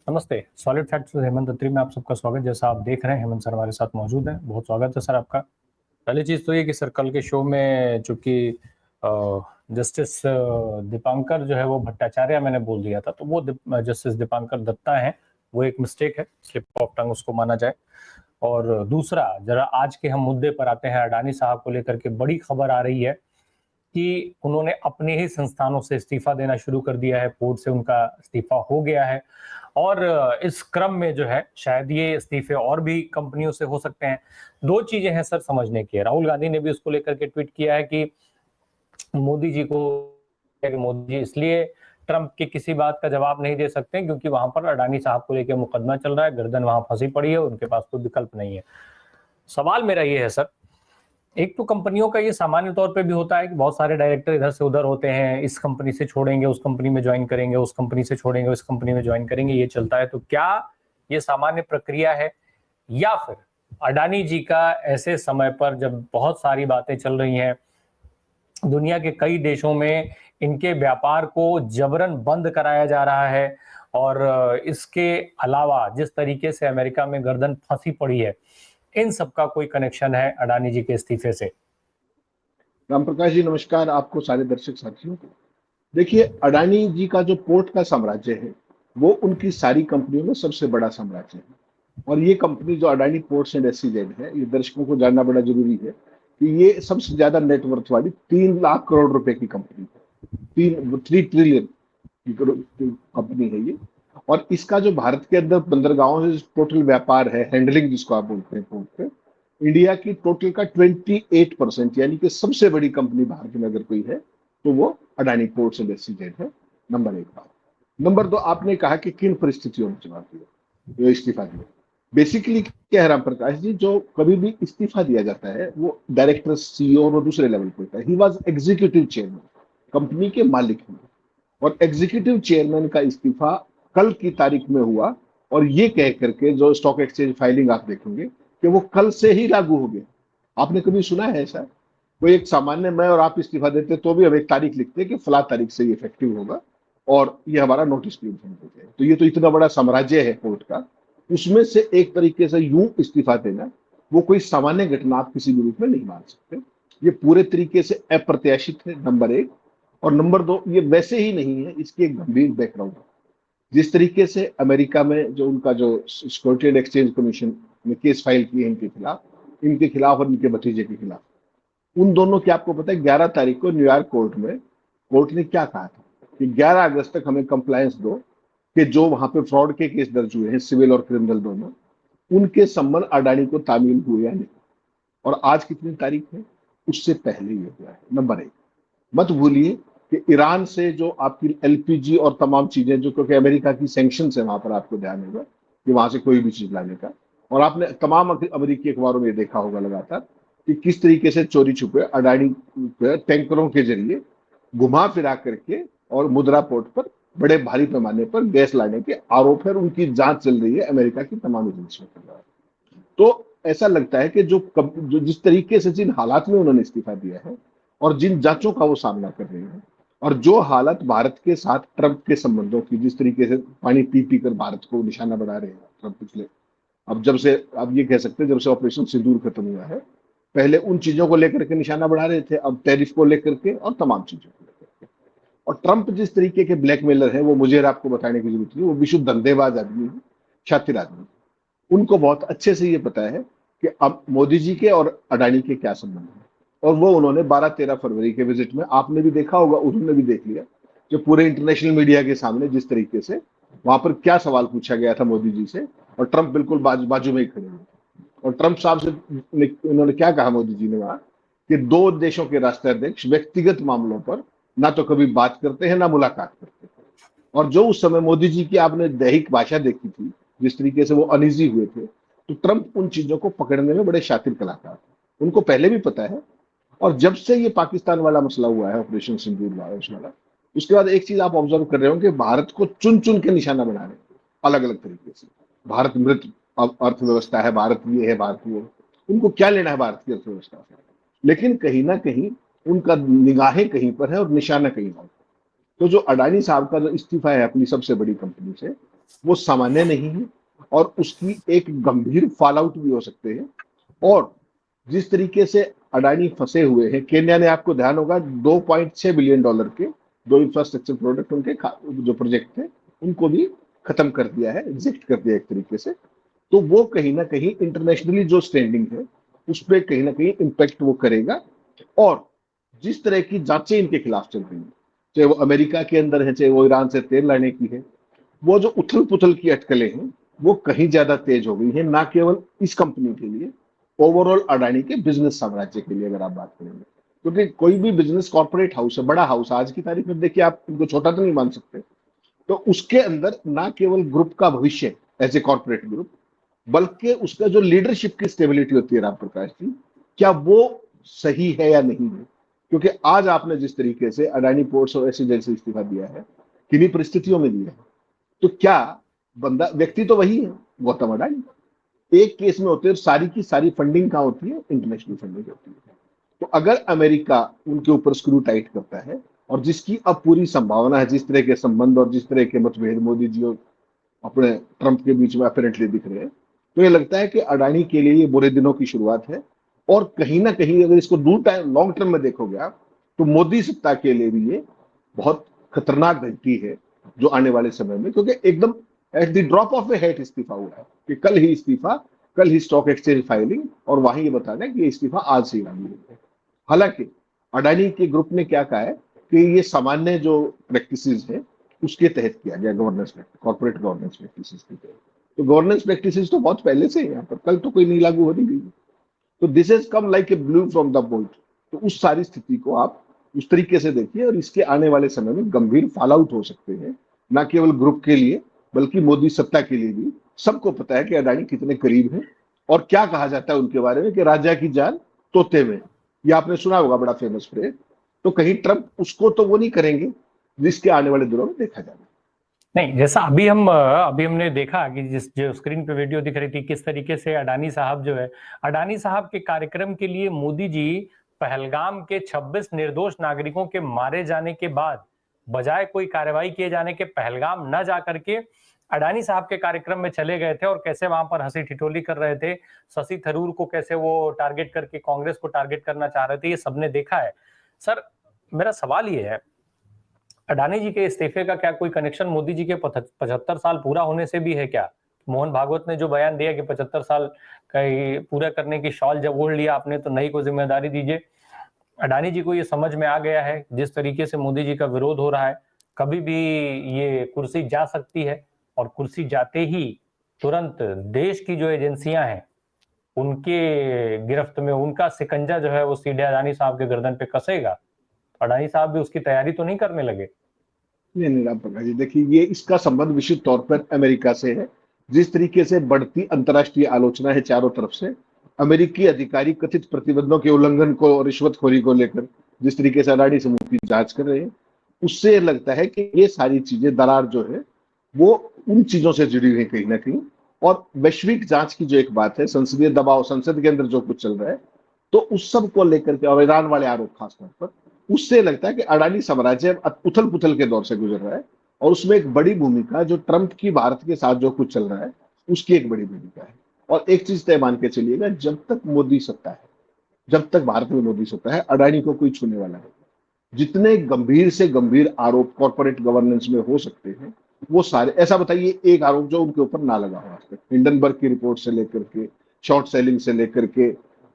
नमस्ते। Solid facts with Hemant अत्री में आप सबका स्वागत। जैसा आप देख रहे हैं हेमंत सर हमारे साथ मौजूद हैं। बहुत स्वागत है सर आपका। पहली चीज़ तो ये कि सर कल के शो में चूंकि जस्टिस दीपांकर जो है वो भट्टाचार्य मैंने बोल दिया था, तो वो जस्टिस दीपांकर दत्ता है, वो एक मिस्टेक है, स्लिप ऑफ टंग उसको माना जाए। और दूसरा, जरा आज के हम मुद्दे पर आते हैं। अडानी साहब को लेकर के बड़ी खबर आ रही है कि उन्होंने अपने ही संस्थानों से इस्तीफा देना शुरू कर दिया है। बोर्ड से उनका इस्तीफा हो गया है और इस क्रम में जो है शायद ये इस्तीफे और भी कंपनियों से हो सकते हैं। दो चीजें हैं सर समझने की। राहुल गांधी ने भी उसको लेकर के ट्वीट किया है कि मोदी जी को, मोदी जी इसलिए ट्रंप की किसी बात का जवाब नहीं दे सकते क्योंकि वहां पर अडानी साहब को लेकर मुकदमा चल रहा है, गर्दन वहां फंसी पड़ी है, उनके पास कोई विकल्प नहीं है। सवाल मेरा ये है सर, एक तो कंपनियों का ये सामान्य तौर पे भी होता है कि बहुत सारे डायरेक्टर इधर से उधर होते हैं, इस कंपनी से छोड़ेंगे उस कंपनी में ज्वाइन करेंगे, उस कंपनी से छोड़ेंगे उस कंपनी में ज्वाइन करेंगे, ये चलता है। तो क्या ये सामान्य प्रक्रिया है या फिर अडानी जी का ऐसे समय पर जब बहुत सारी बातें चल रही हैं, दुनिया के कई देशों में इनके व्यापार को जबरन बंद कराया जा रहा है और इसके अलावा जिस तरीके से अमेरिका में गर्दन फंसी पड़ी है, इन सब का कोई कनेक्शन है अडानी जी के इस्तीफे से? राम प्रकाश जी नमस्कार, आपको सारे दर्शक साथियों को। देखिए, अडानी जी का जो पोर्ट का साम्राज्य है वो उनकी सारी कंपनियों में सबसे बड़ा साम्राज्य है। और ये कंपनी जो अडानी पोर्ट्स एंड एसईजेड है, ये दर्शकों को जानना बड़ा जरूरी है कि ये सबसे ज्यादा नेटवर्थ वाली 3 लाख करोड़ रुपए की कंपनी है। 3 ट्रिलियन की कंपनी है ये। और इसका जो भारत के अंदर बंदरगाहों से टोटल व्यापार है, हैंडलिंग जिसको आप बोलते हैं पोर्ट पे, इंडिया की टोटल का 28%, यानी कि सबसे बड़ी कंपनी भारत में अगर कोई है तो वो अडानी पोर्ट्स एंड एसईजेड है। नंबर एक बात। नंबर दो, आपने कहा कि किन परिस्थितियों में जवाब दिया, इस्तीफा दिया। बेसिकली क्या है राम प्रकाश जी, जो कभी भी इस्तीफा दिया जाता है वो डायरेक्टर, सीईओ और दूसरे लेवल पे होता है। He was executive chairman, company के मालिक हैं। और एग्जीक्यूटिव चेयरमैन का इस्तीफा कल की तारीख में हुआ, और ये कह करके जो स्टॉक एक्सचेंज फाइलिंग आप देखेंगे कि वो कल से ही लागू हो गया। आपने कभी सुना है ऐसा? कोई एक सामान्य मैं और आप इस्तीफा देते तो भी हम एक तारीख लिखते कि फला तारीख से ये इफेक्टिव होगा और ये हमारा नोटिस पीरियड देते हैं। तो ये तो इतना बड़ा साम्राज्य है कोर्ट का, उसमें से एक तरीके से यूं इस्तीफा देना वो कोई सामान्य घटना आप किसी भी रूप में नहीं मान सकते। ये पूरे तरीके से अप्रत्याशित है, नंबर एक। और नंबर दो, ये वैसे ही नहीं है, इसकी एक गंभीर बैकग्राउंड है। जिस तरीके से अमेरिका में जो उनका जो सिक्योरिटी एंड एक्सचेंज कमीशन ने केस फाइल किए इनके खिलाफ और इनके भतीजे के खिलाफ, उन दोनों की आपको पता है 11 तारीख को न्यूयॉर्क कोर्ट में कोर्ट ने क्या कहा था कि 11 अगस्त तक हमें कंप्लायंस दो कि जो वहां पे फ्रॉड के केस दर्ज हुए हैं, सिविल और क्रिमिनल दोनों, उनके संबंध अडानी को तामील हुए या नहीं। और आज कितनी तारीख है? उससे पहले ये हुआ है। नंबर एक, मत भूलिए कि ईरान से जो आपकी एलपीजी और तमाम चीजें, जो क्योंकि अमेरिका की सैंक्शन है वहां पर, आपको ध्यान होगा कि वहां से कोई भी चीज लाने का। और आपने तमाम अमेरिकी अखबारों में देखा होगा लगातार कि किस तरीके से चोरी छुपे अडानी टैंकरों के जरिए घुमा फिरा करके और मुद्रा पोर्ट पर बड़े भारी पैमाने पर गैस लाने के आरोप है, और उनकी जांच चल रही है अमेरिका की तमाम एजेंसियों के द्वारा। तो ऐसा लगता है कि जो जिस तरीके से, जिन हालात में उन्होंने इस्तीफा दिया है और जिन जांचों का वो सामना कर रहे हैं, और जो हालत भारत के साथ ट्रंप के संबंधों की, जिस तरीके से पानी पी पी कर भारत को निशाना बना रहे हैं ट्रंप पिछले, अब जब से, अब ये कह सकते हैं जब से ऑपरेशन सिंदूर खत्म हुआ है, पहले उन चीजों को लेकर के निशाना बढ़ा रहे थे, अब टैरिफ को लेकर के और तमाम चीजों को लेकर के। और ट्रंप जिस तरीके के ब्लैकमेलर है, वो मुझे और आपको बताने की जरूरत नहीं, वो विशुद्ध धंधेबाज आदमी है, शातिर आदमी। उनको बहुत अच्छे से ये पता है कि अब मोदी जी के और अडानी के क्या संबंध है। और वो उन्होंने 12-13 फरवरी के विजिट में, आपने भी देखा होगा, उन्होंने भी देख लिया, जो पूरे इंटरनेशनल मीडिया के सामने जिस तरीके से वहां पर क्या सवाल पूछा गया था मोदी जी से, और ट्रंप बिल्कुल बाजू में ही खड़े हुए। और ट्रंप साहब से उन्होंने क्या कहा, मोदी जी ने वहां, कि दो देशों के राष्ट्राध्यक्ष व्यक्तिगत मामलों पर ना तो कभी बात करते हैं ना मुलाकात करते हैं। और जो उस समय मोदी जी की आपने दैहिक भाषा देखी थी, जिस तरीके से वो अनईजी हुए थे, तो ट्रंप उन चीजों को पकड़ने में बड़े शातिर कलाकार थे, उनको पहले भी पता है। और जब से ये पाकिस्तान वाला मसला हुआ है, ऑपरेशन सिंदूर वाला, उसके बाद एक चीज आप ऑब्जर्व कर रहे हो कि भारत को चुन चुन के निशाना बना रहे हैं अलग अलग तरीके से। भारत मृत अर्थव्यवस्था है, भारत ये है, भारत वो, उनको क्या लेना है भारत की अर्थव्यवस्था से? लेकिन कहीं ना कहीं उनका निगाहें कहीं पर है और निशाना कहीं और। तो जो अडानी साहब का जो इस्तीफा है अपनी सबसे बड़ी कंपनी से, वो सामान्य नहीं है और उसकी एक गंभीर फॉल आउट भी हो सकते हैं। और जिस तरीके से अडानी फंसे हुए हैं, केन्या ने, आपको ध्यान होगा, $2.6 बिलियन के दो इंफ्रास्ट्रक्चर प्रोडक्ट उनके जो प्रोजेक्ट थे उनको भी खत्म कर दिया है, एग्जिट कर दिया एक तरीके से। तो वो कहीं ना कहीं इंटरनेशनली जो स्टैंडिंग है उस पर कहीं ना कहीं इम्पैक्ट वो करेगा। और जिस तरह की जांचें इनके खिलाफ चल रही हैं, चाहे वो अमेरिका के अंदर है, चाहे वो ईरान से तेल लाने की है, वो जो उथल पुथल की अटकलें हैं वो कहीं ज्यादा तेज हो गई हैं, ना केवल इस कंपनी के लिए, ओवरऑल अडानी के बिजनेस साम्राज्य के लिए अगर आप बात करेंगे। क्योंकि कोई भी बिजनेस कॉर्पोरेट हाउस है, बड़ा हाउस, आज की तारीख में देखिए, आप उनको छोटा तो नहीं मान सकते। तो उसके अंदर ना केवल ग्रुप का भविष्य एज ए कॉर्पोरेट ग्रुप, बल्कि उसका जो लीडरशिप की स्टेबिलिटी होती है राम प्रकाश जी, क्या वो सही है या नहीं है। क्योंकि आज आपने जिस तरीके से अडानी पोर्ट्स और ऐसी जैसे इस्तीफा दिया है, किन्हीं परिस्थितियों में दिया है, तो क्या बंदा, व्यक्ति तो वही है, गौतम अडानी, एक केस में होते हैं, सारी की सारी फंडिंग कहाँ होती है, इंटरनेशनल फंडिंग होती है। तो अगर अमेरिका उनके ऊपर स्क्रू टाइट करता है, और जिसकी अब पूरी संभावना है, जिस तरह के संबंध और जिस तरह के मतभेद मोदी जी और अपने ट्रंप के बीच में अपेरेंटली दिख रहे हैं, तो ये लगता है कि अडानी के लिए ये बुरे दिनों की शुरुआत है। और कहीं ना कहीं अगर इसको दूर टाइम लॉन्ग टर्म में देखोगे आप, तो मोदी सत्ता के लिए भी ये बहुत खतरनाक घंटी है जो आने वाले समय में, क्योंकि एकदम at the drop of A hat इस्तीफा हुआ है कि कल ही इस्तीफा, कल ही स्टॉक एक्सचेंज फाइलिंग, और वहीं ये बता दें कि ये इस्तीफा आज से ही लागू हो गया। हालांकि अडानी के ग्रुप ने क्या कहा है कि ये सामान्य जो प्रैक्टिसेस है उसके तहत किया गया, गवर्नेंस, कॉर्पोरेट गवर्नेंस प्रैक्टिसेस के तहत। तो गवर्नेंस प्रैक्टिसेस तो बहुत पहले से है यहाँ पर, कल तो कोई नहीं लागू हो नहीं गई। तो this has come like a blue from the bolt. तो उस सारी स्थिति को आप उस तरीके से देखिए, और इसके आने वाले समय में गंभीर फॉल आउट हो सकते हैं, ना केवल ग्रुप के लिए बल्कि मोदी सत्ता के लिए भी। सबको पता है कि अडानी कितने करीब है, और क्या कहा जाता है उनके बारे में कि राजा की जान तोते में। ये आपने सुना होगा, बड़ा फेमस फ्रेज। तो कहीं ट्रंप उसको तो वो नहीं करेंगे जिसके आने वाले दिनों में देखा जाएगा। नहीं, जैसा अभी हमने देखा कि जिस जो स्क्रीन पे वीडियो दिख रही थी, किस तरीके से अडानी साहब जो है, अडानी साहब के कार्यक्रम के लिए मोदी जी पहलगाम के 26 निर्दोष नागरिकों के मारे जाने के बाद बजाय कोई कार्रवाई किए जाने के पहलगाम न जा करके अडानी साहब के कार्यक्रम में चले गए थे, और कैसे वहां पर हंसी ठिठोली कर रहे थे, शशि थरूर को कैसे वो टारगेट करके कांग्रेस को टारगेट करना चाह रहे थे, ये सबने देखा है। सर, मेरा सवाल ये है, अडानी जी के इस्तीफे का क्या कोई कनेक्शन मोदी जी के 75 साल पूरा होने से भी है क्या? मोहन भागवत ने जो बयान दिया कि 75 साल का पूरा करने की शॉल जब ओढ़ लिया आपने तो नई को जिम्मेदारी दीजिए। अडानी जी को ये समझ में आ गया है, जिस तरीके से मोदी जी का विरोध हो रहा है, कभी भी ये कुर्सी जा सकती है, और कुर्सी जाते ही तुरंत देश की जो एजेंसियां हैं उनके गिरफ्त में, उनका शिकंजा जो है वो सीधे अडानी साहब के गर्दन पे कसेगा। अडानी साहब भी उसकी तैयारी तो नहीं करने लगे? नहीं नहीं राम प्रकाश जी, देखिए, ये इसका संबंध विशुद्ध तौर पर अमेरिका से है। जिस तरीके से बढ़ती अंतर्राष्ट्रीय आलोचना है चारों तरफ से, अमेरिकी अधिकारी कथित प्रतिबंधों के उल्लंघन को और रिश्वतखोरी को लेकर जिस तरीके से अडानी समूह की जांच कर रहे हैं, उससे लगता है कि ये सारी चीजें, दरार जो है वो उन चीजों से जुड़ी हुई है कहीं ना कहीं। और वैश्विक जांच की जो एक बात है, संसदीय दबाव, संसद के अंदर जो कुछ चल रहा है, तो उस सब को लेकर के, और ईरान वाले आरोप खासतौर पर, उससे लगता है कि अडानी साम्राज्य उथल पुथल के दौर से गुजर रहा है। और उसमें एक बड़ी भूमिका जो ट्रंप की भारत के साथ जो कुछ चल रहा है उसकी एक बड़ी भूमिका है। और एक चीज तय मान के चलिएगा, जब तक मोदी सत्ता है, जब तक भारत में मोदी सत्ता है, अडानी को कोई छूने वाला नहीं। जितने गंभीर से गंभीर आरोप कॉर्पोरेट गवर्नेंस में हो सकते हैं वो सारे, ऐसा बताइए एक आरोप जो उनके ऊपर ना लगा हो आज तक, हिंडनबर्ग की रिपोर्ट से लेकर के, शॉर्ट सेलिंग से लेकर के,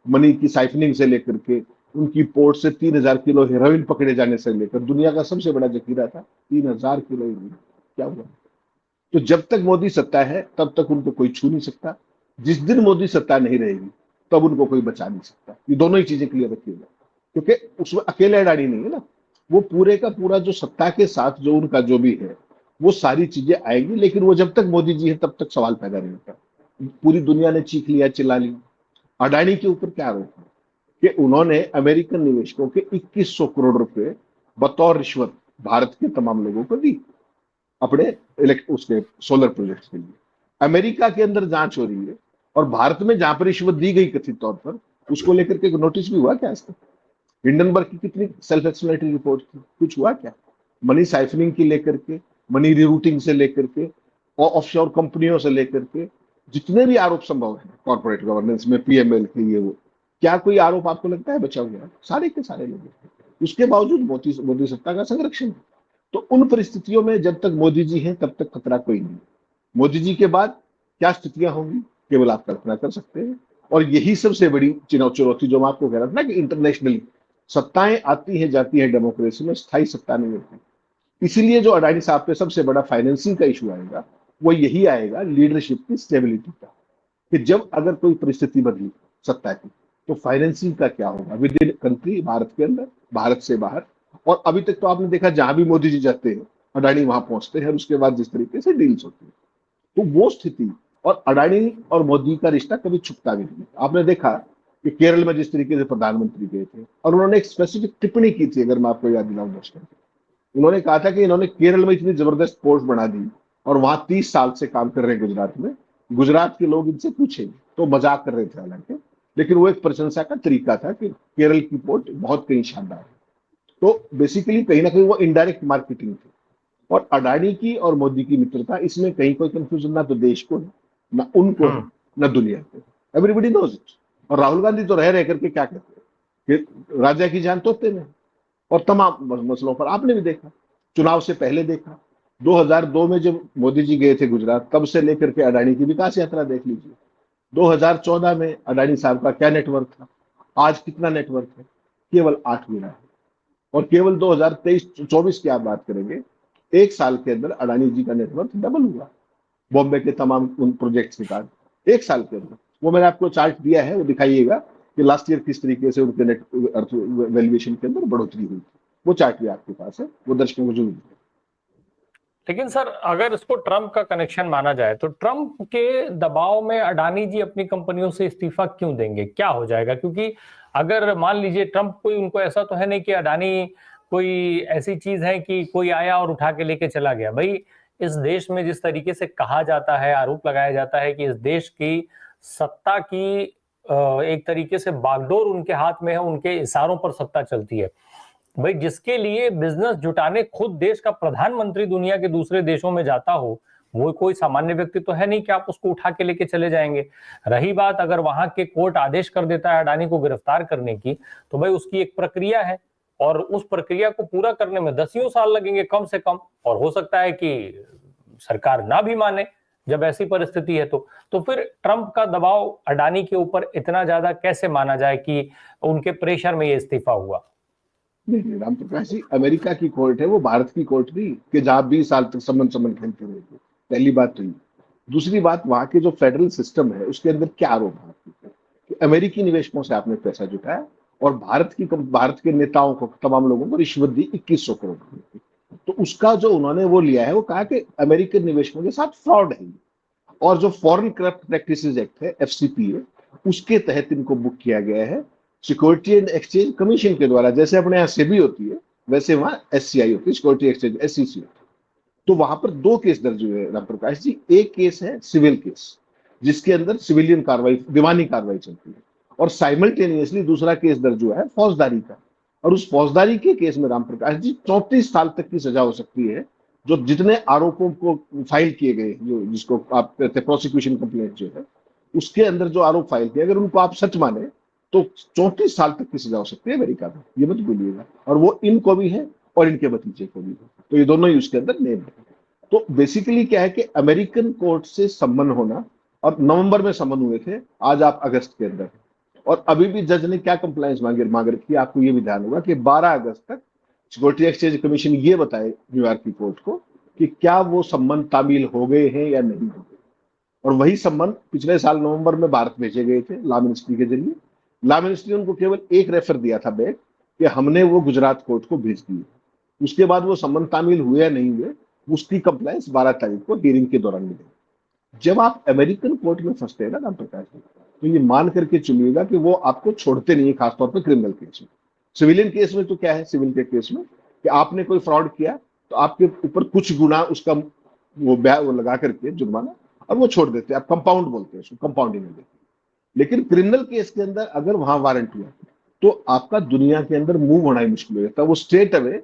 मनी की साइफनिंग से लेकर के, उनकी पोर्ट से 3,000 किलो हेरोइन पकड़े जाने से लेकर, दुनिया का सबसे बड़ा जखीरा था 3,000 किलो हेरोइन, क्या हुआ। तो जब तक मोदी सत्ता है तब तक उनको कोई छू नहीं सकता। जिस दिन मोदी सत्ता नहीं रहेगी तब उनको कोई बचा नहीं सकता। ये दोनों ही चीजें क्लियर रखिएगा, क्योंकि उसमें अकेले अडानी नहीं है ना, वो पूरे का पूरा जो सत्ता के साथ जो उनका जो भी है वो सारी चीजें आएगी। लेकिन वो जब तक मोदी जी है तब तक सवाल पैदा नहीं होता। पूरी दुनिया ने चीख लिया, चिल्ला लिया। अडानी के ऊपर क्या आरोप है कि उन्होंने अमेरिकन निवेशकों के 2100 करोड़ रुपए बतौर रिश्वत भारत के तमाम लोगों को दी, अपने उसके सोलर प्रोजेक्ट्स के लिए। अमेरिका के अंदर जांच हो रही है, और भारत में जहां पर रिश्वत दी गई कथित तौर पर, उसको लेकर के नोटिस भी हुआ क्या आज तक? हिंडनबर्ग की कितनी सेल्फ एक्सप्लेनेटरी रिपोर्ट थी, कुछ हुआ क्या? मनी साइफनिंग की लेकर के, मनी रिरूटिंग से लेकर के, और ऑफशोर कंपनियों से लेकर के जितने भी आरोप संभव है कॉर्पोरेट गवर्नेंस में, पीएमएल के, ये वो, क्या कोई आरोप आपको लगता है बचा हुआ है? सारे के सारे लोग। उसके बावजूद मोदी मोदी सत्ता का संरक्षण है। तो उन परिस्थितियों में जब तक मोदी जी हैं तब तक खतरा कोई नहीं। मोदी जी के बाद क्या स्थितियां होंगी केवल आप कल्पना कर सकते हैं। और यही सबसे बड़ी चुनौती जो मैं आपको कह रहा था ना कि इंटरनेशनली सत्ताएं आती हैं जाती हैं, डेमोक्रेसी में स्थायी सत्ता नहीं होती। इसीलिए जो अडानी साहब पे सबसे बड़ा फाइनेंसिंग का इशू आएगा वो यही आएगा, लीडरशिप की स्टेबिलिटी का, कि जब अगर कोई परिस्थिति बदली सत्ता की तो फाइनेंसिंग का क्या होगा विद इन कंट्री, भारत के अंदर, भारत से बाहर। और अभी तक तो आपने देखा जहां भी मोदी जी जाते हैं अडानी वहां पहुंचते हैं, और उसके बाद जिस तरीके से डील्स होती है, तो वो स्थिति, और अडानी और मोदी का रिश्ता कभी छुपता भी नहीं। आपने देखा कि केरल में जिस तरीके से प्रधानमंत्री गए थे और उन्होंने एक स्पेसिफिक टिप्पणी की थी, अगर मैं आपको याद दिलाऊं दोस्तों, उन्होंने कहा था कि इन्होंने केरल में इतनी जबरदस्त पोस्ट बना दी और वहां 30 साल से काम कर रहे हैं गुजरात में, गुजरात के लोग इनसे पूछे तो मजाक कर रहे थे हालांकि, लेकिन वो एक प्रशंसा का तरीका था कि केरल की पोस्ट बहुत कहीं शानदार है। तो बेसिकली कहीं ना कहीं वो इनडायरेक्ट मार्केटिंग थी। और अडानी की और मोदी की मित्रता, इसमें कहीं कोई कंफ्यूजन ना तो देश को है, ना उनको है, ना दुनिया को। Everybody knows it. और राहुल गांधी तो रह करके क्या कहते हैं कि राजा की जान तोते में। और तमाम मसलों पर आपने भी देखा, चुनाव से पहले देखा, 2002 में जब मोदी जी गए थे गुजरात, तब से लेकर के अडानी की विकास यात्रा देख लीजिए। 2014 में अडानी साहब का क्या नेटवर्क था, आज कितना नेटवर्क है? केवल 8 गुना है। और केवल 2023-24 की आप बात करेंगे, एक साल के अंदर अडानी जी का नेटवर्क डबल हुआ, बॉम्बे के तमाम उन प्रोजेक्ट्स के कारण, एक साल के अंदर। वो मैंने आपको चार्ट दिया है, वो दिखाइएगा कि लास्ट ईयर किस तरीके से उनके नेट अर्थ वैल्यूएशन के अंदर बढ़ोतरी हुई। वो चार्ट भी आपके पास है, वो दर्शकों को जरूर। लेकिन सर अगर इसको ट्रंप का कनेक्शन माना जाए तो ट्रंप के दबाव में अडानी जी अपनी कंपनियों से इस्तीफा क्यों देंगे, क्या हो जाएगा? क्योंकि अगर मान लीजिए ट्रंप, कोई उनको ऐसा तो है नहीं कि अडानी कोई ऐसी चीज है कि कोई आया और उठा के लेके चला गया। भाई इस देश में जिस तरीके से कहा जाता है, आरोप लगाया जाता है कि इस देश की सत्ता की एक तरीके से बागडोर उनके हाथ में है, उनके इशारों पर सत्ता चलती है। भाई जिसके लिए बिजनेस जुटाने खुद देश का प्रधानमंत्री दुनिया के दूसरे देशों में जाता हो, वो कोई सामान्य व्यक्ति तो है नहीं कि आप उसको उठा के लेके चले जाएंगे। रही बात अगर वहां के कोर्ट आदेश कर देता है अडानी को गिरफ्तार करने की, तो भाई उसकी एक प्रक्रिया है और उस प्रक्रिया को पूरा करने में 10 साल लगेंगे कम से कम, और हो सकता है कि सरकार ना भी माने। जब ऐसी परिस्थिति है तो फिर ट्रंप का दबाव अडानी के ऊपर इतना ज्यादा कैसे माना जाए कि उनके प्रेशर में ये इस्तीफा हुआ? नहीं राम प्रकाश जी, अमेरिका की कोर्ट है, वो भारत की कोर्ट नहीं कि जहां 20 साल तक समन समन खेलते रहे थे। पहली बात तो ये। दूसरी बात, वहां के जो फेडरल सिस्टम है उसके अंदर क्या आरोप है कि अमेरिकी निवेशकों से आपने पैसा जुटाया और भारत के नेताओं को, तमाम लोगों को रिश्वत दी 2100 करोड़ की। तो उसका जो उन्होंने वो लिया है, वो कहा कि अमेरिकन निवेशकों के साथ फ्रॉड है। और जो फॉरेन करप्ट प्रैक्टिसेस एक्ट है, एफसीपीए, उसके तहत इनको बुक किया गया है सिक्योरिटी एंड एक्सचेंज कमीशन के द्वारा। जैसे अपने यहाँ सेबी होती है वैसे वहां एससीआई होती है, सिक्योरिटी एक्सचेंज, एससीसी होती है। तो वहां पर 2 केस दर्ज हुए राम प्रकाश जी। एक केस है सिविल केस, जिसके अंदर सिविलियन कार्रवाई, दीवानी कार्रवाई चलती है, और साइमल्टेनियसली दूसरा केस दर्ज हुआ है फौजदारी का। और उस फौजदारी के केस में राम प्रकाश जी 34 साल तक की सजा हो सकती है। जो जितने आरोपों को फाइल किए गए, जो जिसको आप कहते हैं प्रोसिक्यूशन कंप्लेंट जो है, उसके अंदर जो आरोप फाइल किए, अगर उनको आप सच माने तो 34 साल तक की सजा हो सकती है अमेरिका में, ये मत भूलिएगा। और वो इनको भी है और इनके भतीजे को भी है, तो ये दोनों ही उसके अंदर नेम है। तो बेसिकली क्या है कि अमेरिकन कोर्ट से सम्मन होना, और नवंबर में सम्मन हुए थे, आज आप अगस्त के अंदर। और अभी भी जज ने क्या कंप्लायंस मांग रखी है, आपको ये भी ध्यान होगा कि 12 अगस्त तक सिक्योरिटी एक्सचेंज कमीशन ये बताए न्यूयॉर्क की कोर्ट को कि क्या वो सम्मन तामील हो गए हैं या नहीं हो गए। और वही सम्मन पिछले साल नवंबर में भारत भेजे गए थे लॉ मिनिस्ट्री के जरिए। लॉ मिनिस्ट्री ने उनको केवल एक रेफर दिया था बैक कि हमने वो गुजरात कोर्ट को भेज दिए। उसके बाद वो सम्मन तामील हुए या नहीं हुए, उसकी कंप्लायंस 12 तारीख को हियरिंग के दौरान मिलेगी। जब आप अमेरिकन कोर्ट में फंसते हैं ना राम प्रकाश जी, तो ये मान करके चलिएगा कि वो आपको छोड़ते नहीं है, खासतौर पर क्रिमिनल केस में। सिविलियन केस में तो क्या है, सिविल के केस में कि आपने कोई फ्रॉड किया तो आपके ऊपर कुछ गुना उसका वो लगा करके जुर्माना, और वो छोड़ देते हैं। आप कंपाउंड बोलते हैं उसको, कंपाउंडिंग में देते हैं। लेकिन क्रिमिनल केस के अंदर अगर वहां वारंट हुआ तो आपका दुनिया के अंदर मूव होना ही मुश्किल हो जाता है। वो स्ट्रेट अवे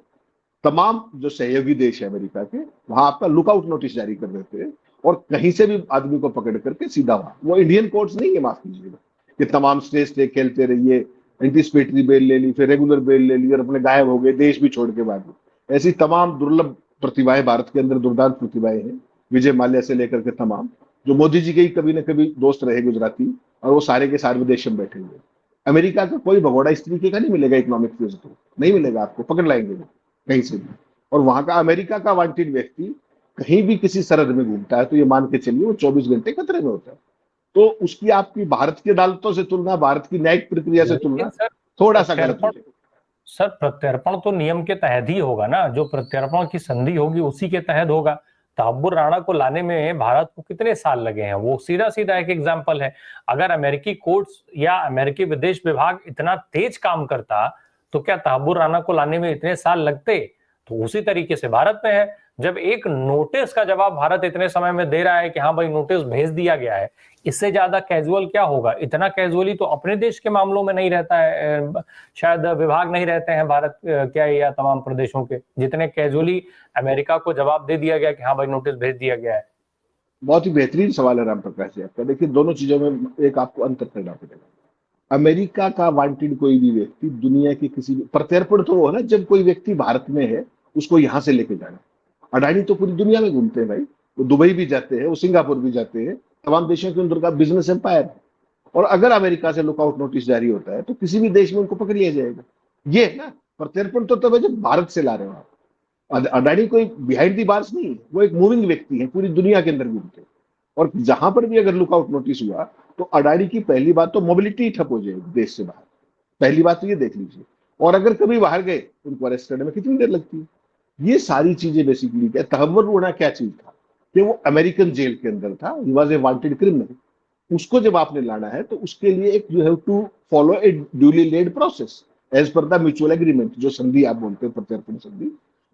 तमाम जो सहयोगी देश है अमेरिका के, वहां आपका लुकआउट नोटिस जारी कर देते हैं और कहीं से भी आदमी को पकड़ करके सीधा वहां, वो इंडियन कोर्ट्स नहीं है, माफ कीजिएगा, कि तमाम स्टे स्टे खेलते रहिए, एंटीसिपेटरी बेल ले ली, फिर रेगुलर बेल ले ली और अपने गायब हो गए, देश भी छोड़ के भागे। ऐसी तमाम दुर्लभ प्रतिभाएं भारत के अंदर, दुर्दांत प्रतिभाएं हैं, विजय माल्या से लेकर के तमाम, जो मोदी जी के ही कभी ना कभी दोस्त रहे गुजराती, और वो सारे के सारे विदेश में बैठे हुए। अमेरिका का कोई भगोड़ा इस तरीके का नहीं मिलेगा, इकोनॉमिक फ्यूज तो नहीं मिलेगा आपको, पकड़ लाएंगे वो कहीं से भी। और वहां का अमेरिका का वांटेड व्यक्ति कहीं भी किसी सरहद में घूमता है तो ये मान के चलिए वो 24 घंटे खतरे में होता है। तो उसकी आपकी भारत की अदालतों से तुलना, भारत की न्यायिक प्रक्रिया से तुलना सर थोड़ा सा गलत हो जाएगा। सर प्रत्यर्पण तो नियम के तहत ही होगा ना, जो प्रत्यर्पण की संधि होगी उसी के तहत होगा। तहब्बुर राणा को लाने में भारत को कितने साल लगे हैं, वो सीधा सीधा एक एग्जाम्पल है। अगर अमेरिकी कोर्ट्स या अमेरिकी विदेश विभाग इतना तेज काम करता तो क्या तहब्बुर राणा को लाने में इतने साल लगते? तो उसी तरीके से भारत में है, जब एक नोटिस का जवाब भारत इतने समय में दे रहा है कि हाँ भाई नोटिस भेज दिया गया है, इससे ज्यादा कैजुअल क्या होगा? इतना कैजुअली तो अपने देश के मामलों में नहीं रहता है, शायद विभाग नहीं रहते हैं भारत क्या या तमाम प्रदेशों के, जितने कैजुअली अमेरिका को जवाब दे दिया गया कि हाँ भाई नोटिस भेज दिया गया है। बहुत ही बेहतरीन सवाल है राम प्रकाश जी आपका। देखिए, दोनों चीजों में एक आपको अंतर करना पड़ेगा। अमेरिका का वांटेड कोई भी व्यक्ति दुनिया के किसी भी, प्रत्यर्पण तो वो है ना जब कोई व्यक्ति भारत में है उसको यहां से लेके जाना। अडानी तो पूरी दुनिया में घूमते हैं भाई, वो दुबई भी जाते हैं, वो सिंगापुर भी जाते हैं, तमाम देशों के अंदर का बिजनेस एम्पायर है। और अगर अमेरिका से लुकआउट नोटिस जारी होता है तो किसी भी देश में उनको पकड़ लिया जाएगा। ये है ना प्रत्यर्पण, तो तब है जब भारत से ला रहे हो आप। अडानी कोई बिहाइंड दी बार्स नहीं है, वो एक मूविंग व्यक्ति है, पूरी दुनिया के अंदर घूमते हैं। और जहां पर भी अगर लुकआउट नोटिस हुआ तो अडानी की पहली बात तो मोबिलिटी ठप हो जाएगी देश से बाहर, पहली बात तो ये देख लीजिए। और अगर कभी बाहर गए उनको अरेस्ट करने में कितनी देर लगती है? ये सारी चीजें बेसिकली क्या, तहव्वुर होना क्या चीज था कि वो अमेरिकन जेल के अंदर था, he was a wanted criminal. उसको जब आपने लाना है तो उसके लिए एक you have to follow a duly laid process as per the mutual agreement, जो संधि आप बोलते हैं प्रत्यर्पण संधि।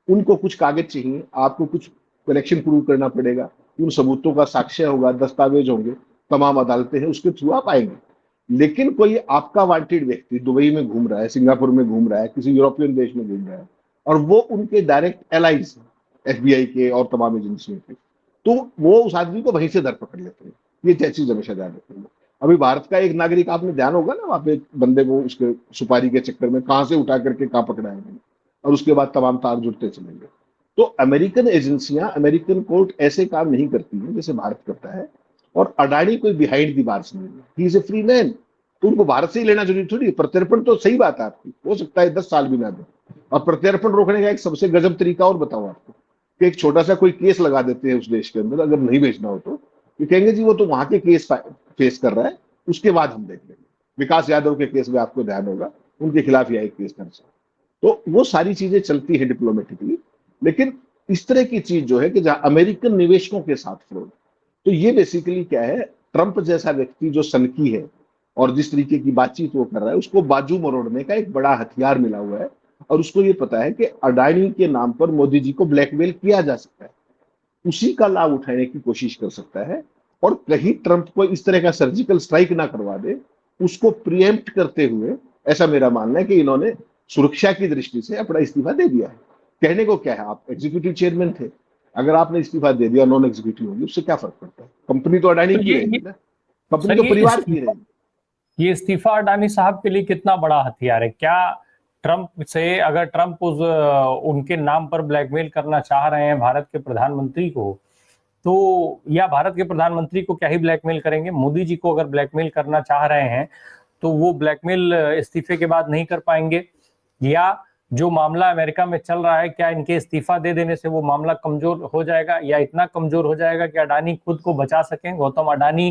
उनको कुछ कागज चाहिए, आपको कुछ कनेक्शन प्रूव करना पड़ेगा, उन सबूतों का साक्ष्य होगा, दस्तावेज होंगे, तमाम अदालतें हैं, उसके थ्रू आप आएंगे। लेकिन कोई आपका वांटेड व्यक्ति दुबई में घूम रहा है, सिंगापुर में घूम रहा है, किसी यूरोपियन देश में घूम रहा है, और वो उनके डायरेक्ट एलाइज एफबीआई के और तमाम एजेंसियों के, तो वो उस आदमी को वहीं से दर पकड़ लेते हैं। ये चीज हमेशा ध्यान रखेंगे। अभी भारत का एक नागरिक, आपने ध्यान होगा ना, वहां पे बंदे को उसके सुपारी के चक्कर में कहां से उठा करके कहां पकड़ा है, और उसके बाद तमाम तार जुड़ते चलेंगे। तो अमेरिकन एजेंसियां, अमेरिकन कोर्ट ऐसे काम नहीं करती है जैसे भारत करता है। और अडानी कोई बिहाइंड दी बार्स नहीं है, he is a free man. तो उनको भारत से ही लेना जरूरी थोड़ी। प्रत्यर्पण तो सही बात है आपकी, हो सकता है 10 साल भी ना दे। और प्रत्यर्पण रोकने का एक सबसे गजब तरीका और बताऊं आपको, कि एक छोटा सा कोई केस लगा देते हैं उस देश के अंदर, अगर नहीं भेजना हो तो ये कहेंगे जी वो तो वहां के केस फेस कर रहा है, उसके बाद हम देख लेंगे। विकास यादव के केस में आपको ध्यान होगा, उनके खिलाफ यह एक केस दर्ज है। तो वो सारी चीजें चलती है डिप्लोमेटिकली। लेकिन इस तरह की चीज जो है कि जहां अमेरिकन निवेशकों के साथ फ्रॉड, तो ये बेसिकली क्या है, ट्रंप जैसा व्यक्ति जो सनकी है और जिस तरीके की बातचीत वो कर रहा है, उसको बाजू मरोड़ने का एक बड़ा हथियार मिला हुआ है। और उसको ये पता है कि अडानी के नाम पर मोदी जी को ब्लैकमेल किया जा सकता है, उसी का लाभ उठाने की कोशिश कर सकता है। और कहीं ट्रंप को इस तरह का सर्जिकल स्ट्राइक ना करवा दे, उसको प्रिएम्प्ट करते हुए, ऐसा मेरा मानना है कि इन्होंने सुरक्षा की दृष्टि से अपना इस्तीफा दे दिया है। कहने को क्या है, आप एग्जीक्यूटिव चेयरमैन थे, अगर आपने इस्तीफा दे दिया, नॉन एग्जीक्यूटिव होगी, उससे क्या फर्क पड़ता है? कंपनी तो अडानी तो की रहेगी ना, कंपनी तो परिवार की रहेगी। ये इस्तीफा अडानी साहब के लिए कितना बड़ा हथियार है? क्या ट्रंप से, अगर ट्रंप उनके नाम पर ब्लैकमेल करना चाह रहे हैं भारत के प्रधानमंत्री को, तो या भारत के प्रधानमंत्री को क्या ही ब्लैकमेल करेंगे, मोदी जी को अगर ब्लैकमेल करना चाह रहे हैं तो वो ब्लैकमेल इस्तीफे के बाद नहीं कर पाएंगे? या जो मामला अमेरिका में चल रहा है, क्या इनके इस्तीफा दे देने से वो मामला कमजोर हो जाएगा, या इतना कमजोर हो जाएगा कि अडानी खुद को बचा सकें, गौतम अडानी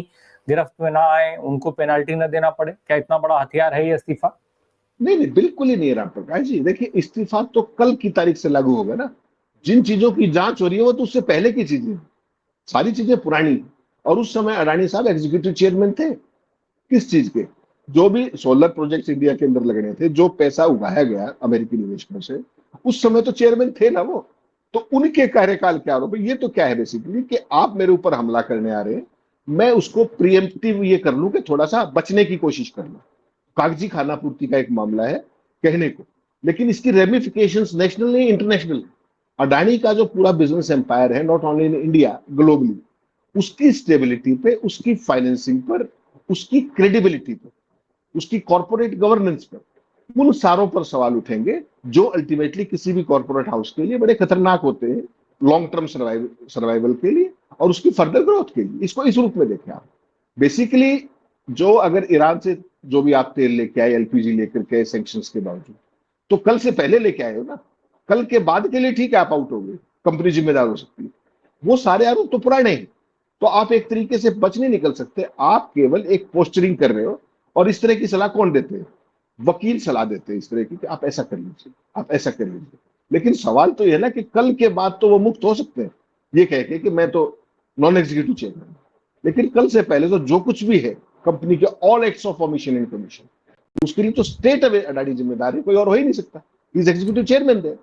गिरफ्त में ना आए, उनको पेनाल्टी ना देना पड़े? क्या इतना बड़ा हथियार है ये इस्तीफा? नहीं नहीं, बिल्कुल ही नहीं है राम प्रकाश जी। देखिए, इस्तीफा तो कल की तारीख से लागू होगा ना। जिन चीजों की जांच हो रही है वो तो उससे पहले की चीजें, सारी चीजें पुरानी। और उस समय अडानी साहब एग्जीक्यूटिव चेयरमैन थे किस चीज के, जो भी सोलर प्रोजेक्ट्स इंडिया के अंदर लगने थे, जो पैसा उगाया गया अमेरिकी निवेशकों से, उस समय तो चेयरमैन थे ना वो। तो उनके कार्यकाल के आरोप, ये तो क्या है बेसिकली कि आप मेरे ऊपर हमला करने आ रहे हैं, मैं उसको प्रिएम्प्टिव ये कर लूं कि थोड़ा सा बचने की कोशिश कर लूं। कागजी खाना पूर्ति का एक मामला है कहने को, लेकिन इसकी रेमिफिकेशंस नेशनल नहीं, इंटरनेशनल। अडानी का जो पूरा बिजनेस एम्पायर है, not only in India, globally, उसकी स्टेबिलिटी पे, उसकी फाइनेंसिंग पर, उसकी क्रेडिबिलिटी पर, उसकी कॉर्पोरेट गवर्नेंस पर, उन सारों पर सवाल उठेंगे जो अल्टीमेटली किसी भी कॉर्पोरेट हाउस के लिए बड़े खतरनाक होते हैं लॉन्ग टर्म सर्वाइवल के लिए और उसकी फर्दर ग्रोथ के लिए। इसको इस रूप में देखें आप। बेसिकली जो अगर ईरान से जो भी आप तेल लेके आए, एलपीजी लेकर के सैंक्शंस के बावजूद, तो कल से पहले लेके आए हो ना, कल के बाद के लिए ठीक है आप आउट हो गए, कंपनी जिम्मेदार हो सकती है, वो सारे आरोप तो पुराने हैं। तो आप एक तरीके से बच नहीं निकल सकते, आप केवल एक पोस्टरिंग कर रहे हो। और इस तरह की सलाह कौन देते हैं? वकील सलाह देते हैं इस तरह की कि आप ऐसा कर लीजिए, आप ऐसा कर लीजिए। लेकिन सवाल तो यह है ना कि कल के बाद तो वो मुक्त हो सकते हैं ये कह के कि मैं तो नॉन एग्जीक्यूटिव चेयरमैन, लेकिन कल से पहले तो जो कुछ भी है कंपनी के all acts of omission and commission, उसके लिए तो स्टेट अडानी जिम्मेदार है, कोई और हो ही नहीं सकता। इज एग्जीक्यूटिव चेयरमैन दे।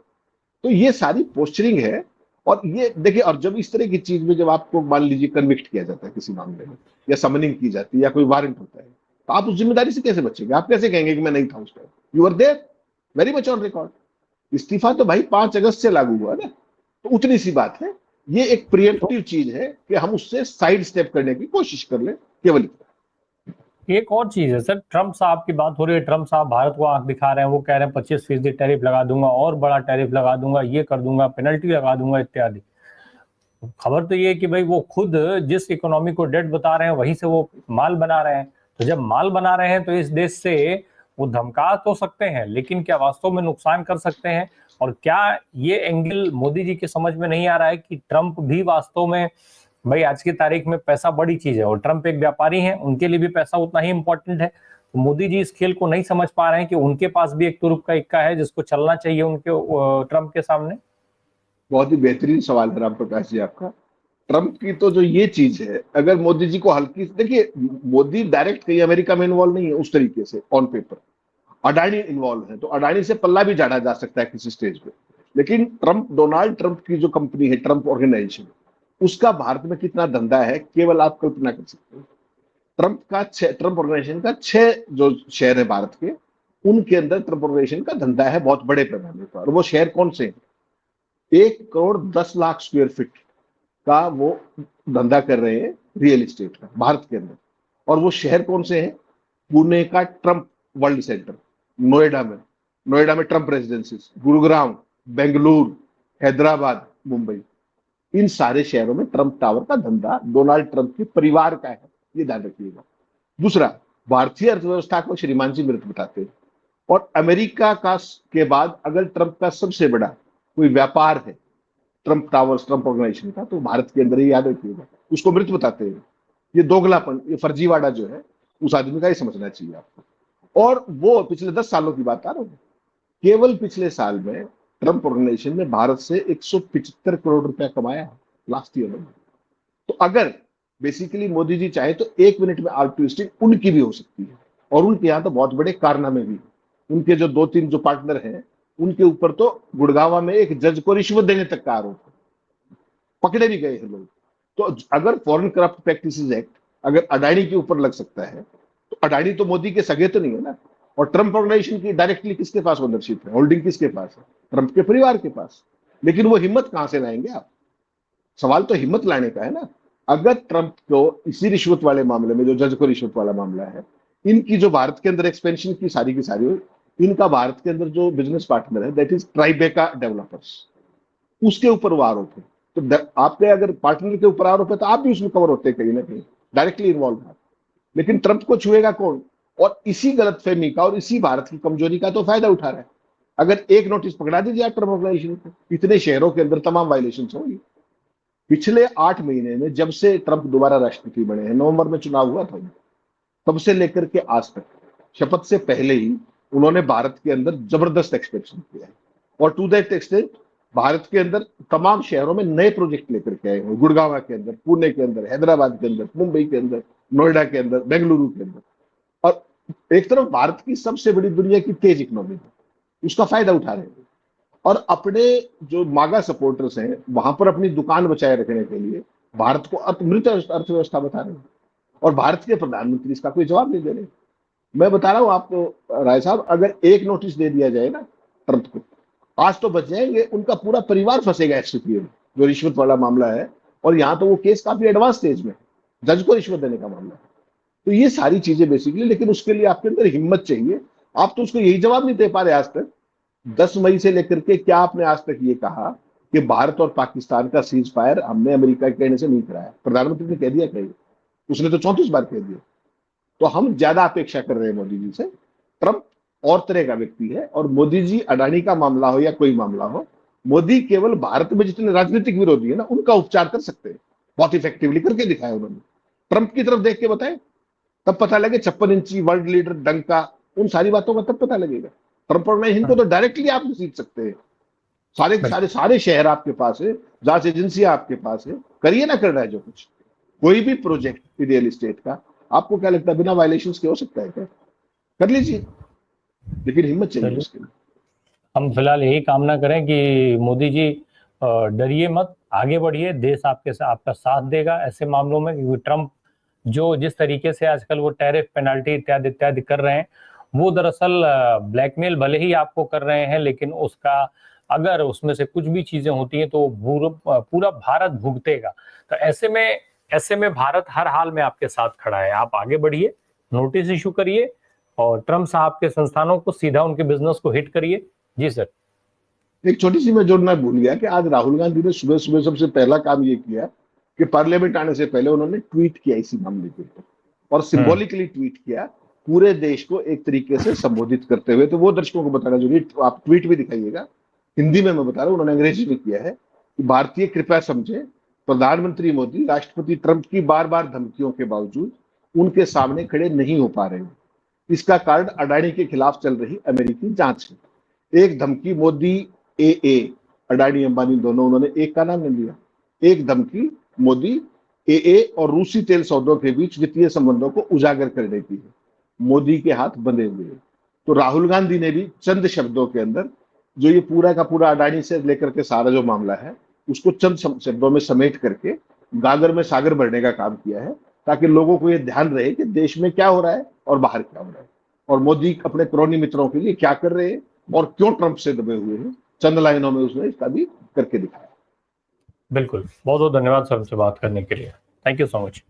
तो ये सारी पोस्चरिंग है। और ये देखिए, और जब इस तरह की चीज में जब आपको मान लीजिए कन्विक्ट किया जाता है किसी मामले में, या समनिंग की जाती है, या कोई वारंट होता है, तो आप उस जिम्मेदारी से कैसे बचेंगे? आप कैसे कहेंगे कि मैं नहीं था उस time? You are there, very much on record. इस्तीफा तो भाई 5 अगस्त से लागू हुआ ना, तो उतनी सी बात है। ये एक प्रिएम्प्टिव चीज है कि हम उससे साइड स्टेप करने की कोशिश कर लें, केवल इतना। एक और चीज है सर, ट्रम्प साहब की बात हो रही है, ट्रम्प साहब भारत को आंख दिखा रहे हैं, वो कह रहे हैं 25% टैरिफ लगा दूंगा, और बड़ा टैरिफ लगा दूंगा, ये कर दूंगा, पेनल्टी लगा दूंगा इत्यादि। खबर तो ये है कि भाई वो खुद जिस इकोनॉमी को डेड बता रहे हैं वहीं से वो माल बना रहे हैं। तो जब माल बना रहे हैं तो इस देश से वो धमका तो सकते हैं, लेकिन क्या वास्तव में नुकसान कर सकते हैं? और क्या ये एंगल मोदी जी की समझ में नहीं आ रहा है कि ट्रम्प भी वास्तव में, भाई आज की तारीख में पैसा बड़ी चीज है और ट्रम्प एक व्यापारी हैं, उनके लिए भी पैसा उतना ही इंपॉर्टेंट है। तो मोदी जी इस खेल को नहीं समझ पा रहे हैं कि उनके पास भी एक तुरुप का इक्का है जिसको चलना चाहिए उनके ट्रम्प के सामने। बहुत ही बेहतरीन सवाल है राम प्रकाश जी आपका। ट्रंप की तो जो ये चीज है, अगर मोदी जी को हल्की, देखिए मोदी डायरेक्ट कहीं अमेरिका में इन्वॉल्व नहीं है उस तरीके से ऑन पेपर। अडानी इन्वॉल्व है, तो अडानी से पल्ला भी झाड़ा जा सकता है किसी स्टेज पे। लेकिन ट्रंप, डोनाल्ड ट्रंप की जो कंपनी है ट्रंप ऑर्गेनाइजेशन, उसका भारत में कितना धंधा है केवल आप कल्पना कर सकते हो। ट्रंप ऑर्गेनाइजेशन का 6 जो शेयर है भारत के, उनके अंदर ट्रंप ऑर्गेनाइजेशन का धंधा है बहुत बड़े पैमाने पर। और वो शेयर कौन से हैं? 1 करोड़ 10 लाख स्क्वायर फीट का वो धंधा कर रहे हैं रियल एस्टेट का भारत के अंदर। और वो शहर कौन से हैं? पुणे का ट्रंप वर्ल्ड सेंटर, नोएडा में ट्रंप रेजिडेंसीज, गुरुग्राम, बेंगलुरु, हैदराबाद, मुंबई, इन सारे शहरों में ट्रंप टावर का धंधा डोनाल्ड ट्रंप के परिवार का है, ये ध्यान रखिएगा। दूसरा, भारतीय अर्थव्यवस्था को श्रीमान जी मृत बताते हैं। और अमेरिका का के बाद अगर ट्रंप का सबसे बड़ा कोई व्यापार है ट्रंप टावर्स, ट्रंप ऑर्गेनाइजेशन का, तो भारत के अंदर ही, याद रखिएगा। उसको मृत बताते हैं। ये दोगलापन, ये फर्जीवाड़ा जो है, उस आदमी का ही समझना चाहिए आपको। और वो पिछले 10 सालों की बात आ रहा हूँ, केवल पिछले साल में ट्रंप ऑर्गेनाइजेशन ने भारत से 175 करोड़ रुपया कमाया लास्ट ईयर में। तो अगर बेसिकली मोदी जी चाहे तो 1 मिनट में आर्ट ट्विस्टिंग उनकी भी हो सकती है। और उनके यहाँ तो बहुत बड़े कारनामे भी। उनके जो 2-3 जो पार्टनर हैं, उनके ऊपर तो गुड़गावा में एक जज को रिश्वत देने तक का आरोप है, पकड़े भी गए हैं लोग। तो अगर फॉरेन करप्ट प्रैक्टिसेस एक्ट अगर अडानी के ऊपर लग सकता है, तो अडानी तो मोदी के सगे तो नहीं है ना। और ट्रंप ऑर्गेनाइजेशन की डायरेक्टली किसके पास ओनरशिप है, होल्डिंग किसके पास है? ट्रंप के परिवार के पास। लेकिन वो हिम्मत कहां से लाएंगे आप? सवाल तो हिम्मत लाने का है ना। अगर ट्रंप को इसी रिश्वत वाले मामले में, जो जज को रिश्वत वाला मामला है, इनकी जो भारत के अंदर एक्सपेंशन की सारी इनका भारत के अंदर जो बिजनेस पार्टनर है, दैट इज ट्राइबेका डेवलपर्स, उसके ऊपर वो आरोप है। तो आपके अगर पार्टनर के ऊपर आरोप है तो आप भी उसमें कवर होते हैं कहीं ना कहीं, डायरेक्टली इन्वॉल्व है। लेकिन ट्रंप को छुएगा कौन? और इसी गलतफहमी का और इसी भारत की कमजोरी का तो फायदा उठा रहा है। अगर एक नोटिस पकड़ा दीजिए आप ट्रंप ऑर्गेनाइजेशन को, इतने शहरों के अंदर तमाम वायलेशन होंगी। पिछले 8 महीने में, जब से ट्रंप दोबारा राष्ट्रपति बने हैं, नवंबर में चुनाव हुआ था, तब से लेकर के आज तक, शपथ से पहले ही उन्होंने भारत के अंदर जबरदस्त एक्सपेंशन किया है। और टू दैट एक्सटेंट भारत के अंदर तमाम शहरों में नए प्रोजेक्ट लेकर के आए हुए, गुड़गावा के अंदर, पुणे के अंदर, हैदराबाद के अंदर, मुंबई के अंदर, नोएडा के अंदर, बेंगलुरु के अंदर। और एक तरफ भारत की सबसे बड़ी दुनिया की तेज इकोनॉमी है, उसका फायदा उठा रहे हैं। और अपने जो मागा सपोर्टर्स हैं वहां पर अपनी दुकान बचाए रखने के लिए भारत को मृत अर्थव्यवस्था बता रहे हैं। और भारत के प्रधानमंत्री इसका कोई जवाब नहीं दे रहे। मैं बता रहा हूं आपको राय साहब, अगर एक नोटिस दे दिया जाए ना ट्रंप को, आज तो बच जाएंगे, उनका पूरा परिवार फंसेगा एफसीपीए में, जो रिश्वत वाला मामला है। और यहाँ तो वो केस काफी एडवांस स्टेज में है, जज को रिश्वत देने का मामला है। तो ये सारी चीजें बेसिकली, लेकिन उसके लिए आपके अंदर हिम्मत चाहिए। आप तो उसको यही जवाब नहीं दे पा रहे आज तक। 10 मई से लेकर के क्या आपने आज तक ये कहा कि भारत और पाकिस्तान का सीज फायर हमने अमेरिका के कहने से नहीं कराया? प्रधानमंत्री ने कह दिया कहीं? उसने तो 34 बार कह दिया। तो हम ज्यादा अपेक्षा कर रहे हैं मोदी जी से। ट्रंप और तरह का व्यक्ति है, और मोदी जी, अडानी का मामला हो या कोई मामला हो, मोदी केवल भारत में जितने राजनीतिक विरोधी है ना, उनका उपचार कर सकते हैं। बहुत इफेक्टिवली करके दिखाया उन्होंने। ट्रंप की तरफ देख के बताए, तब पता लगे 56 इंची वर्ल्ड लीडर डंका, उन सारी बातों का तब पता लगेगा। ट्रंप और नहीं, इनको तो डायरेक्टली आप सीख सकते हैं। सारे सारे सारे शहर आपके पास है, जांच एजेंसियां आपके पास है, करिए ना। कर रहा है जो कुछ, कोई भी प्रोजेक्ट रियल एस्टेट का, आपको क्या लगता है बिना वायलेशन के हो सकता है क्या? कर लीजिए, लेकिन हिम्मत चाहिए उसके लिए। हम फिलहाल यही कामना करें कि मोदी जी डरिए मत, आगे बढ़िए, देश आपका साथ देगा ऐसे मामलों में। क्योंकि ट्रंप जो जिस तरीके से आजकल वो टैरिफ पेनल्टी इत्यादि इत्यादि कर रहे हैं, वो दरअसल ब्लैकमेल भले ही आपको कर रहे हैं, लेकिन उसका अगर उसमें से कुछ भी चीजें होती हैं तो पूरा भारत भुगतेगा। तो ऐसे में भारत हर हाल में आपके साथ खड़ा है। आप आगे बढ़िए, नोटिस इशू करिए और ट्रंप साहब के संस्थानों को सीधा उनके बिजनेस को हिट करिए। जी सर। एक छोटी सी मैं जोड़ना भूल गया कि आज राहुल गांधी ने सुबह सुबह सबसे पहला काम ये किया कि पार्लियामेंट आने से पहले उन्होंने ट्वीट किया इसी मामले के ऊपर, और सिंबॉलिकली ट्वीट किया, पूरे देश को एक तरीके से संबोधित करते हुए। तो वो दर्शकों को बताना जरूरी, आप ट्वीट भी दिखाइएगा, हिंदी में मैं बता रहा हूँ, उन्होंने अंग्रेजी में किया है कि भारतीय कृपया समझे, प्रधानमंत्री मोदी राष्ट्रपति ट्रंप की बार बार धमकियों के बावजूद उनके सामने खड़े नहीं हो पा रहे हैं। इसका कारण अडानी के खिलाफ चल रही अमेरिकी जांच है। एक धमकी मोदी ए, अडानी अंबानी दोनों, उन्होंने एक का नाम नहीं लिया। एक धमकी मोदी ए और रूसी तेल सौदों के बीच वित्तीय संबंधों को उजागर करने की है। मोदी के हाथ बंधे हुए हैं। तो राहुल गांधी ने भी चंद शब्दों के अंदर जो ये पूरा का पूरा अडानी से लेकर के सारा जो मामला है, उसको चंद शब्दों में समेट करके गागर में सागर भरने का काम किया है, ताकि लोगों को ये ध्यान रहे कि देश में क्या हो रहा है और बाहर क्या हो रहा है, और मोदी अपने क्रोनी मित्रों के लिए क्या कर रहे हैं और क्यों ट्रंप से दबे हुए हैं। चंद लाइनों में उसने इसका भी करके दिखाया। बिल्कुल, बहुत बहुत धन्यवाद सर, हमसे बात करने के लिए। Thank you so much.